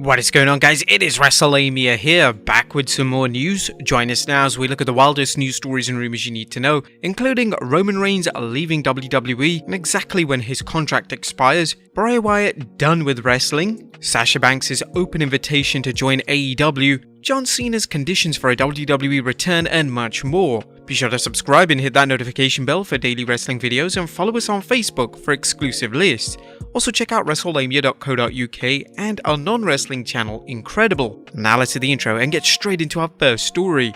What is going on, guys? It is Wrestlelamia here, back with some more news. Join us now as we look at the wildest news stories and rumors you need to know, including Roman Reigns leaving WWE and exactly when his contract expires, Bray Wyatt done with wrestling, Sasha Banks' open invitation to join AEW, John Cena's conditions for a WWE return, and much more. Be sure to subscribe and hit that notification bell for daily wrestling videos, and follow us on Facebook for exclusive lists. Also check out Wrestlelamia.co.uk and our non-wrestling channel, Incredible. Now let's hit the intro and get straight into our first story.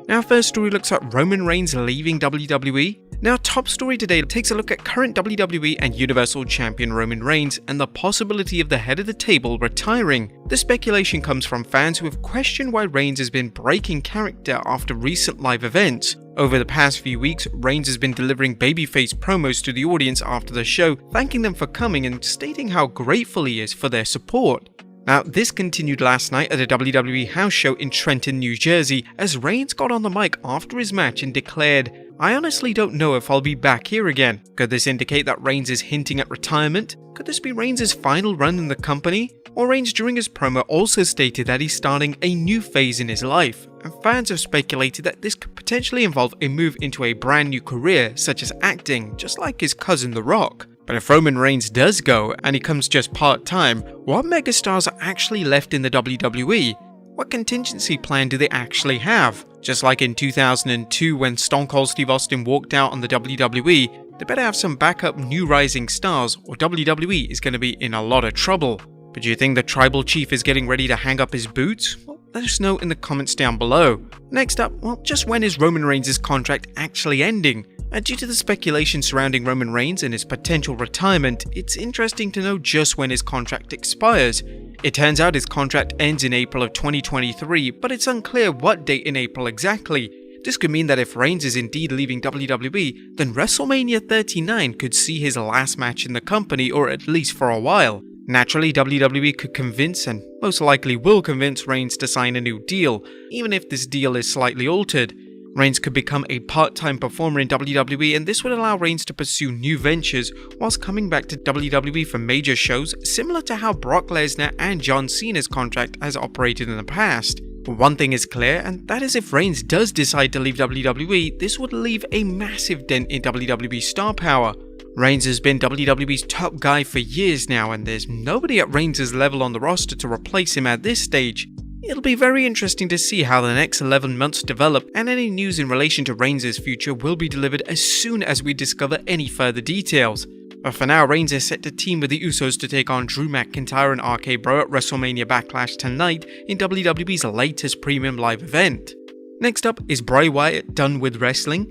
Now, our first story looks at Roman Reigns leaving WWE. Now, top story today takes a look at current WWE and Universal Champion Roman Reigns and the possibility of the head of the table retiring. The speculation comes from fans who have questioned why Reigns has been breaking character after recent live events. Over the past few weeks, Reigns has been delivering babyface promos to the audience after the show, thanking them for coming and stating how grateful he is for their support. Now, this continued last night at a WWE house show in Trenton, New Jersey, as Reigns got on the mic after his match and declared, "I honestly don't know if I'll be back here again." Could this indicate that Reigns is hinting at retirement? Could this be Reigns' final run in the company? Or Reigns during his promo also stated that he's starting a new phase in his life, and fans have speculated that this could potentially involve a move into a brand new career such as acting, just like his cousin The Rock. But if Roman Reigns does go, and he comes just part-time, what megastars are actually left in the WWE? What contingency plan do they actually have? Just like in 2002 when Stone Cold Steve Austin walked out on the WWE, they better have some backup new rising stars, or WWE is going to be in a lot of trouble. But do you think the tribal chief is getting ready to hang up his boots? Well, let us know in the comments down below. Next up, well, just when is Roman Reigns' contract actually ending? Due to the speculation surrounding Roman Reigns and his potential retirement, it's interesting to know just when his contract expires. It turns out his contract ends in April of 2023, but it's unclear what date in April exactly. This could mean that if Reigns is indeed leaving WWE, then WrestleMania 39 could see his last match in the company, or at least for a while. Naturally, WWE could convince, and most likely will convince, Reigns to sign a new deal, even if this deal is slightly altered. Reigns could become a part-time performer in WWE, and this would allow Reigns to pursue new ventures whilst coming back to WWE for major shows, similar to how Brock Lesnar and John Cena's contract has operated in the past. One thing is clear, and that is if Reigns does decide to leave WWE, this would leave a massive dent in WWE star power. Reigns has been WWE's top guy for years now, and there's nobody at Reigns' level on the roster to replace him at this stage. It'll be very interesting to see how the next 11 months develop, and any news in relation to Reigns' future will be delivered as soon as we discover any further details. But for now, Reigns is set to team with the Usos to take on Drew McIntyre and RK Bro at WrestleMania Backlash tonight in WWE's latest premium live event. Next up is Bray Wyatt done with wrestling.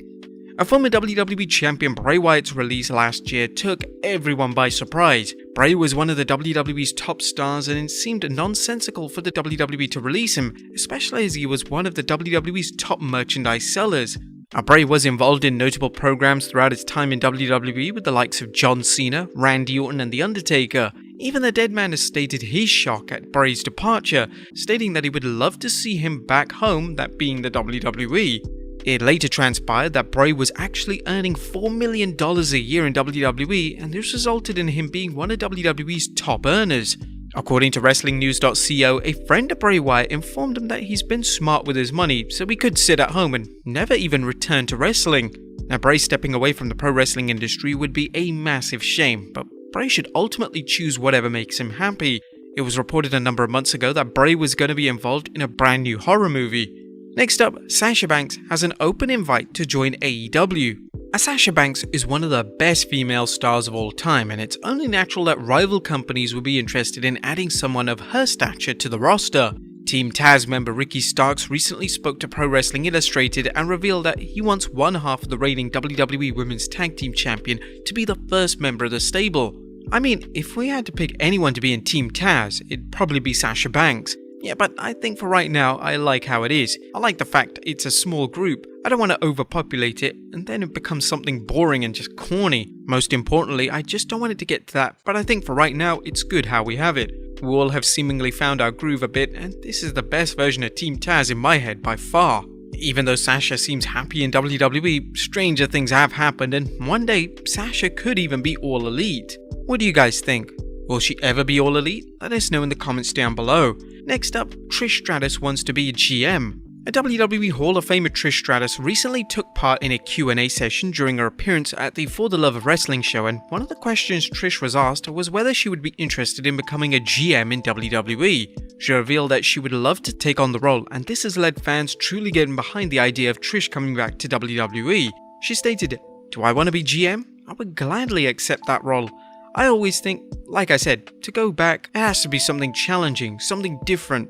A former WWE champion, Bray Wyatt's release last year took everyone by surprise. Bray was one of the WWE's top stars, and it seemed nonsensical for the WWE to release him, especially as he was one of the WWE's top merchandise sellers. Bray was involved in notable programs throughout his time in WWE with the likes of John Cena, Randy Orton, and The Undertaker. Even the dead man has stated his shock at Bray's departure, stating that he would love to see him back home, that being the WWE. It later transpired that Bray was actually earning $4 million a year in WWE, and this resulted in him being one of WWE's top earners. According to WrestlingNews.co, a friend of Bray Wyatt informed him that he's been smart with his money, so he could sit at home and never even return to wrestling. Now, Bray stepping away from the pro wrestling industry would be a massive shame, but Bray should ultimately choose whatever makes him happy. It was reported a number of months ago that Bray was going to be involved in a brand new horror movie. Next up, Sasha Banks has an open invite to join AEW. Sasha Banks is one of the best female stars of all time, and it's only natural that rival companies would be interested in adding someone of her stature to the roster. Team Taz member Ricky Starks recently spoke to Pro Wrestling Illustrated and revealed that he wants one half of the reigning WWE Women's Tag Team Champion to be the first member of the stable. I mean, if we had to pick anyone to be in Team Taz, it'd probably be Sasha Banks. Yeah, but I think for right now, I like how it is. I like the fact it's a small group. I don't want to overpopulate it, and then it becomes something boring and just corny. Most importantly, I just don't want it to get to that, but I think for right now, it's good how we have it. We all have seemingly found our groove a bit, and this is the best version of Team Taz in my head by far. Even though Sasha seems happy in WWE, stranger things have happened, and one day Sasha could even be All Elite. What do you guys think? Will she ever be All Elite? Let us know in the comments down below. Next up, Trish Stratus wants to be a GM. A WWE Hall of Famer Trish Stratus recently took part in a Q&A session during her appearance at the For the Love of Wrestling show, and one of the questions Trish was asked was whether she would be interested in becoming a GM in WWE. She revealed that she would love to take on the role, and this has led fans truly getting behind the idea of Trish coming back to WWE. She stated, "Do I want to be GM? I would gladly accept that role. I always think, like I said, to go back, it has to be something challenging, something different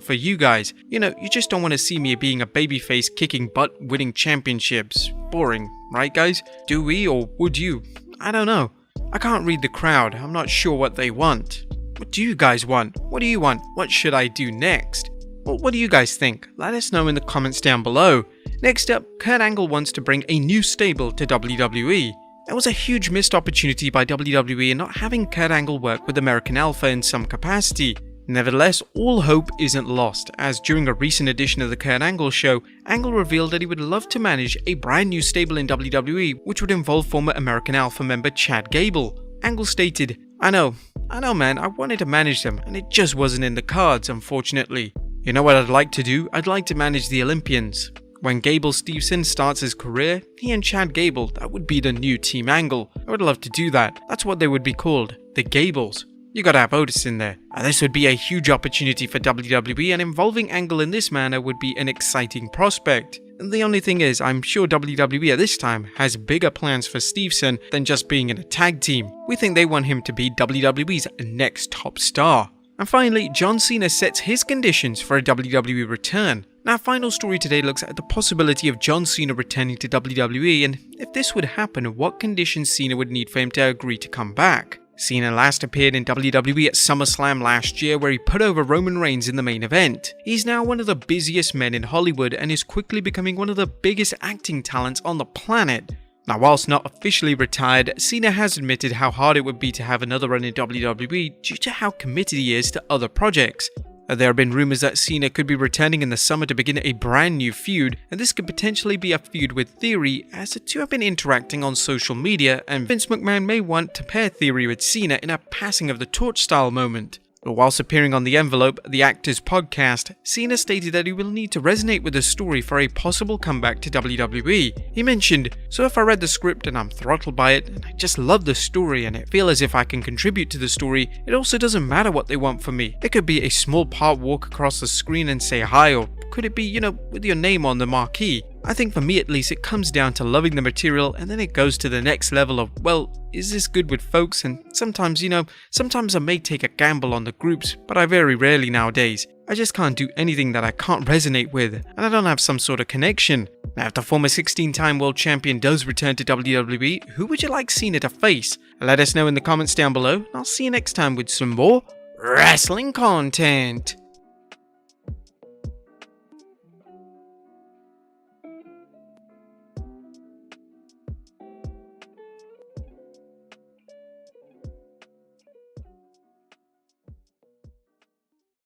for you guys. You know, you just don't want to see me being a babyface kicking butt winning championships. Boring, right guys? Do we, or would you? I don't know. I can't read the crowd, I'm not sure what they want. What do you guys want? What do you want? What should I do next? Well, what do you guys think? Let us know in the comments down below. Next up, Kurt Angle wants to bring a new stable to WWE. That was a huge missed opportunity by WWE in not having Kurt Angle work with American Alpha in some capacity. Nevertheless, all hope isn't lost, as during a recent edition of the Kurt Angle show, Angle revealed that he would love to manage a brand new stable in WWE, which would involve former American Alpha member Chad Gable. Angle stated, I know man, I wanted to manage them, and it just wasn't in the cards, unfortunately. You know what I'd like to do? I'd like to manage the Olympians. When Gable Stevenson starts his career, he and Chad Gable, that would be the new Team Angle. I would love to do that. That's what they would be called, the Gables. You gotta have Otis in there. This would be a huge opportunity for WWE, and involving Angle in this manner would be an exciting prospect. And the only thing is, I'm sure WWE at this time has bigger plans for Stevenson than just being in a tag team. We think they want him to be WWE's next top star. And finally, John Cena sets his conditions for a WWE return. Now, final story today looks at the possibility of John Cena returning to WWE, and if this would happen, what conditions Cena would need for him to agree to come back. Cena last appeared in WWE at SummerSlam last year, where he put over Roman Reigns in the main event. He's now one of the busiest men in Hollywood and is quickly becoming one of the biggest acting talents on the planet. Now, whilst not officially retired, Cena has admitted how hard it would be to have another run in WWE due to how committed he is to other projects. There have been rumours that Cena could be returning in the summer to begin a brand new feud, and this could potentially be a feud with Theory, as the two have been interacting on social media, and Vince McMahon may want to pair Theory with Cena in a passing of the torch style moment. But whilst appearing on the envelope, the Actors podcast, Cena stated that he will need to resonate with the story for a possible comeback to WWE. He mentioned, "So if I read the script and I'm throttled by it, and I just love the story and I feel as if I can contribute to the story, it also doesn't matter what they want from me. It could be a small part walk across the screen and say hi, or could it be, with your name on the marquee? I think for me at least, it comes down to loving the material, and then it goes to the next level of, well, is this good with folks? And sometimes, sometimes I may take a gamble on the groups, but I very rarely nowadays. I just can't do anything that I can't resonate with, and I don't have some sort of connection." Now, if the former 16-time world champion does return to WWE, who would you like Cena to face? Let us know in the comments down below, and I'll see you next time with some more wrestling content.